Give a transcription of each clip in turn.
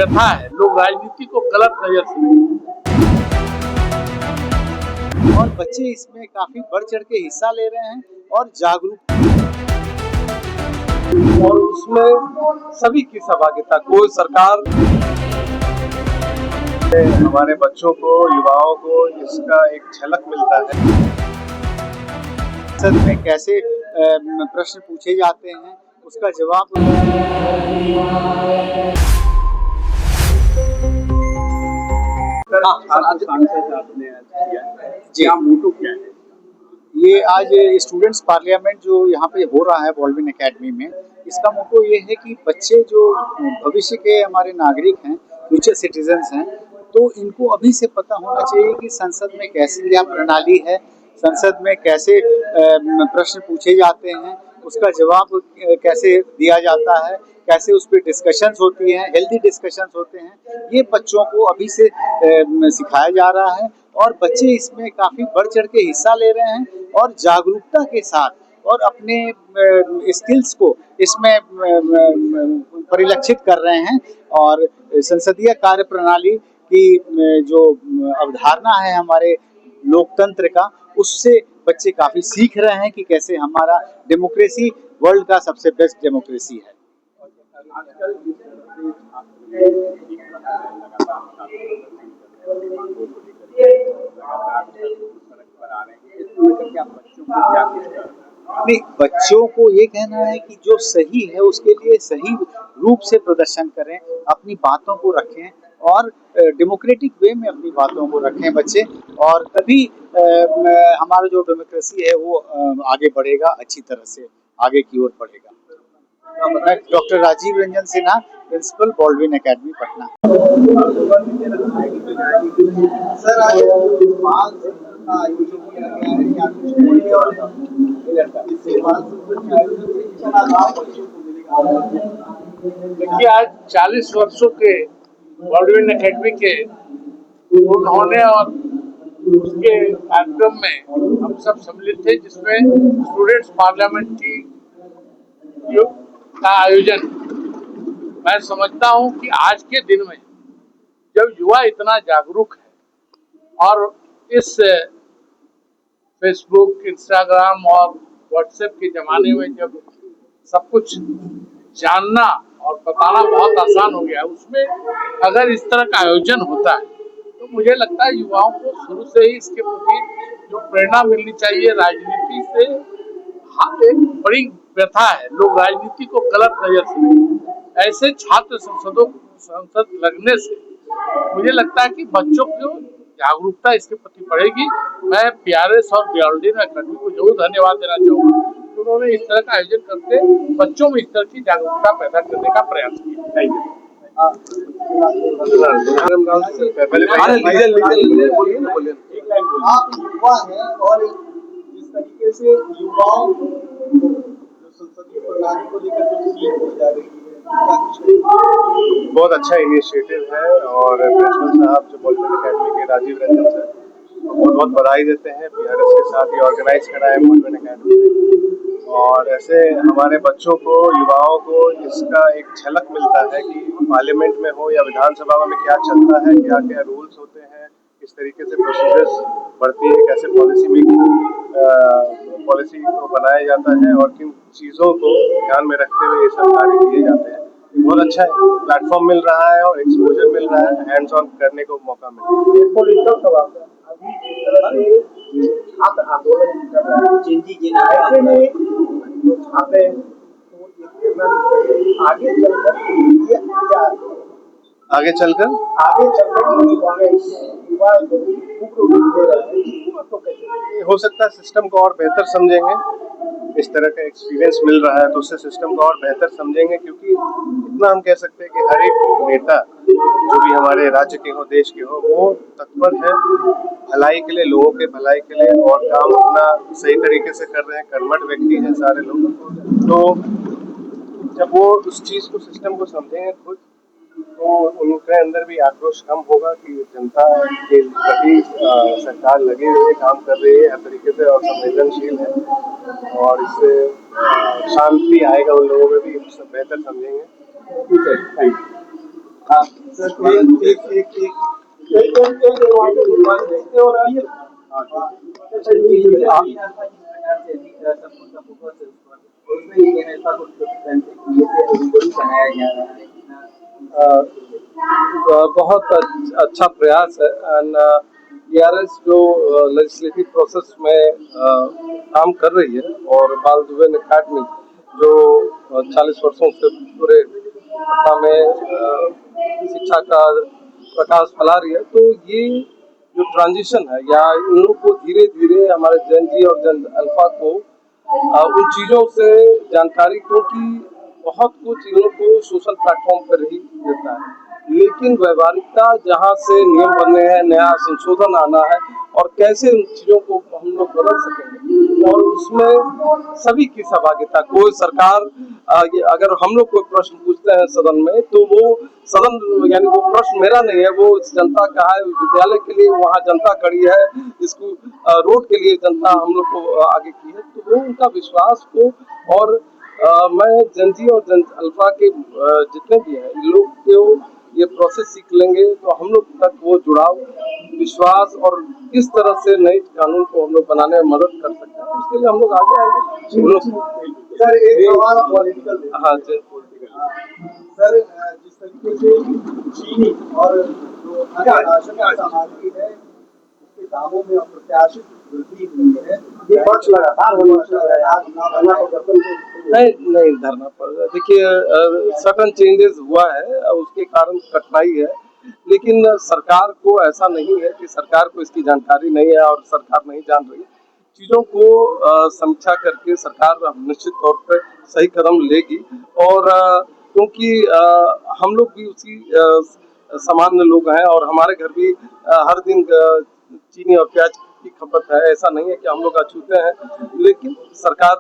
प्रथा है, लोग राजनीति को गलत नजर से और बच्चे इसमें काफी बढ़ चढ़ के हिस्सा ले रहे हैं और जागरूक, और उसमें सभी की सहभागिता, कोई सरकार हमारे बच्चों को, युवाओं को इसका एक झलक मिलता है। संसद में कैसे प्रश्न पूछे जाते हैं, उसका जवाब क्या मोटो क्या है? ये आज स्टूडेंट्स पार्लियामेंट जो यहाँ पे हो रहा है बॉल्डविन एकेडमी में, इसका मोटो ये है कि बच्चे जो भविष्य के हमारे नागरिक हैं, फ्यूचर सिटीजन्स हैं, तो इनको अभी से पता होना चाहिए कि संसद में कैसी क्या प्रणाली है, संसद में कैसे प्रश्न पूछे जाते हैं, उसका जवाब कैसे दिया जाता है, कैसे उस पर डिस्कशंस होती हैं, हेल्दी डिस्कशंस होते हैं। ये बच्चों को अभी से सिखाया जा रहा है और बच्चे इसमें काफ़ी बढ़ चढ़ के हिस्सा ले रहे हैं और जागरूकता के साथ और अपने स्किल्स को इसमें परिलक्षित कर रहे हैं। और संसदीय कार्य प्रणाली की जो अवधारणा है हमारे लोकतंत्र का, उससे बच्चे काफ़ी सीख रहे हैं कि कैसे हमारा डेमोक्रेसी वर्ल्ड का सबसे बेस्ट डेमोक्रेसी है। नहीं, बच्चों को ये कहना है कि जो सही है उसके लिए सही रूप से प्रदर्शन करें, अपनी बातों को रखें और डेमोक्रेटिक वे में अपनी बातों को रखें बच्चे, और तभी हमारा जो डेमोक्रेसी है वो आगे बढ़ेगा, अच्छी तरह से आगे की ओर बढ़ेगा। मैं doctor Rajiv Ranjan Sinha, principal Baldwin academy Patna. Sir, आज देखिए, आज 40 वर्षों के बॉल्डविन एकेडमी के पूर्ण होने और उसके कार्यक्रम में हम सब सम्मिलित थे, जिसमें स्टूडेंट्स पार्लियामेंट का आयोजन। मैं समझता हूं कि आज के दिन में जब युवा इतना जागरूक है और इस फेसबुक, इंस्टाग्राम और व्हाट्सएप के जमाने में जब सब कुछ जानना और बताना बहुत आसान हो गया है, उसमें अगर इस तरह का आयोजन होता है तो मुझे लगता है युवाओं को शुरू से ही इसके प्रति जो प्रेरणा मिलनी चाहिए। राजनीति से एक बड़ी प्रथा है, लोग राजनीति को गलत नजर से, ऐसे छात्र संसद लगने से मुझे लगता है कि बच्चों को जागरूकता इसके प्रति बढ़ेगी। मैं PRS और बॉल्डविन एकेडमी को जरूर धन्यवाद देना चाहूँगा कि उन्होंने इस तरह का आयोजन करके बच्चों में इस तरह की जागरूकता पैदा करने का प्रयास किया। आप युवा हैं और इस तरीके से युवाओं को संसदीय प्रणाली को लेकर जो सीख दी जा रही है, बहुत अच्छा इनिशिएटिव है और प्रिंसिपल साहब जो बॉल्डविन एकेडमी के राजीव रंजन सर, बहुत बहुत बधाई देते हैं। PRS के साथ ही ऑर्गेनाइज करा है बॉल्डविन एकेडमी में, और ऐसे हमारे बच्चों को, युवाओं को इसका एक झलक मिलता है कि पार्लियामेंट में हो या विधानसभा में क्या चलता है, क्या क्या रूल्स होते हैं, किस तरीके से प्रोसीजर्स बढ़ती है, कैसे पॉलिसी मेकिंग, पॉलिसी को बनाया जाता है और किन चीज़ों को ध्यान में रखते हुए ये सब कार्य किए जाते हैं। बहुत अच्छा प्लेटफॉर्म मिल रहा है और एक्सपोजर मिल रहा है, हैंड्स ऑन करने को मौका मिल रहा है। अभी जिस तरह से छात्र आंदोलन कर रहे हैं, ऐसे में जो छात्र हैं तो एक प्रेरणा आगे चलकर आगे चलकर युवा हो सकता है सिस्टम को और बेहतर समझेंगे। इस तरह का एक्सपीरियंस मिल रहा है तो उससे सिस्टम को और बेहतर समझेंगे, क्योंकि इतना हम कह सकते हैं कि हर एक नेता जो भी हमारे राज्य के हो, देश के हो, वो तत्पर है भलाई के लिए, लोगों के भलाई के लिए, और काम अपना सही तरीके से कर रहे हैं। कर्मठ व्यक्ति हैं सारे लोग, तो जब वो उस चीज़ को, सिस्टम को समझेंगे खुद, तो उनके अंदर भी आक्रोश कम होगा कि जनता के प्रति सरकार लगी हुई है, काम कर रही है हर तरीके से और संवेदनशील है, और इससे शांति आएगा उन लोगों में भी, बेहतर समझेंगे। Thank you. बहुत अच्छा प्रयास है एंड ERS जो लेजिस्लेटिव प्रोसेस में काम कर रही है और बाल जुबेन अकेडमी जो 40 वर्षों से पूरे पटना में शिक्षा का प्रकाश फैला रही है, तो ये जो ट्रांजिशन है या इन लोग को धीरे धीरे हमारे जन जी और जन अल्फा को उन चीज़ों से जानकारी, क्योंकि बहुत कुछ इन लोग को सोशल प्लेटफॉर्म पर ही देता है, लेकिन व्यवहारिकता जहाँ से नियम बनने हैं, नया संशोधन आना है और कैसे उन चीज़ों को हम लोग बदल सकेंगे, और उसमें सभी की सहभागिता। कोई सरकार अगर हम लोग कोई प्रश्न पूछते हैं सदन में, तो वो सदन यानी वो प्रश्न मेरा नहीं है, वो जनता का है। विद्यालय के लिए वहाँ जनता खड़ी है, स्कूल रोड के लिए जनता हम लोग को आगे की है, तो वो उनका विश्वास को और मैं जन जी और जन अल्फा के जितने भी हैं इन लोग को ये प्रोसेस सीख लेंगे तो हम लोग तक वो जुड़ाव, विश्वास और किस तरह से नए कानून को हम लोग बनाने में मदद कर सकते हैं, उसके लिए हम लोग आगे आएंगे। सर एक सवाल पॉलिटिकल, हाँ जी सर जिस तरीके से चीनी और जो अनावश्यक सामग्री है उसके दामों में अप्रत्याशित वृद्धि हुई है, ये पक्ष लगातार नहीं धरना पर देखिए सडन चेंजेस हुआ है, उसके कारण कठिनाई है, लेकिन सरकार को ऐसा नहीं है कि सरकार को इसकी जानकारी नहीं है और सरकार नहीं जान रही। चीज़ों को समीक्षा करके सरकार निश्चित तौर पर सही कदम लेगी, और क्योंकि हम लोग भी उसी सामान्य लोग हैं और हमारे घर भी हर दिन चीनी और प्याज की खपत है, ऐसा नहीं है कि हम लोग अछूते हैं, लेकिन सरकार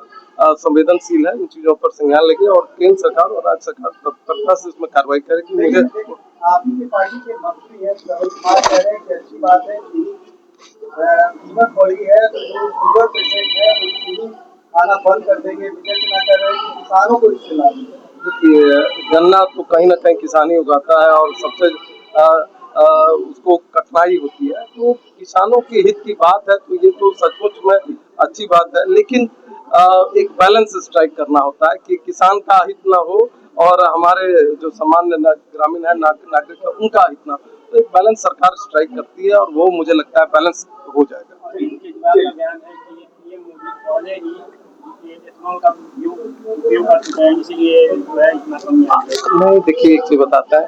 संवेदनशील है, इन चीज़ों पर संज्ञान लेगी और केंद्र सरकार और राज्य सरकार तत्परता से इसमें कार्रवाई करेगी। मुझे आपकी पार्टी के मंत्री हैं श्रवण कुमार कह रहे हैं कि अच्छी बात है कि कीमत बढ़ी है तो जो शुगर पेशेंट है वो चीनी खाना बंद कर देंगे। विजय सिन्हा कह रहे हैं कि किसानों को इससे लाभ मिलेगा। देखिए गन्ना तो कहीं ना कहीं किसान ही उगाता है और सबसे उसको कठिनाई होती है, तो किसानों के हित की बात है तो ये तो सचमुच में अच्छी बात है, लेकिन एक बैलेंस स्ट्राइक करना होता है कि किसान का हित ना हो और हमारे जो सामान्य ग्रामीण है नागरिक है उनका हित ना हो, तो एक बैलेंस सरकार स्ट्राइक करती है और वो मुझे लगता है बैलेंस हो जाएगा। नहीं देखिए एक चीज बताता है,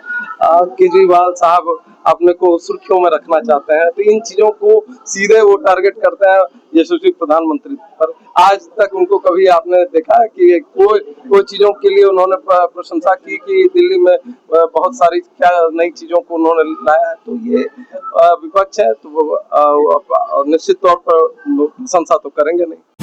केजरीवाल साहब अपने को सुर्खियों में रखना चाहते हैं, तो इन चीजों को सीधे वो टारगेट करते हैं यशस्वी प्रधानमंत्री पर। आज तक उनको कभी आपने देखा है कि कोई चीजों के लिए उन्होंने प्रशंसा की कि दिल्ली में बहुत सारी क्या नई चीजों को उन्होंने लाया है, तो ये विपक्ष है तो निश्चित तौर पर प्रशंसा तो करेंगे नहीं।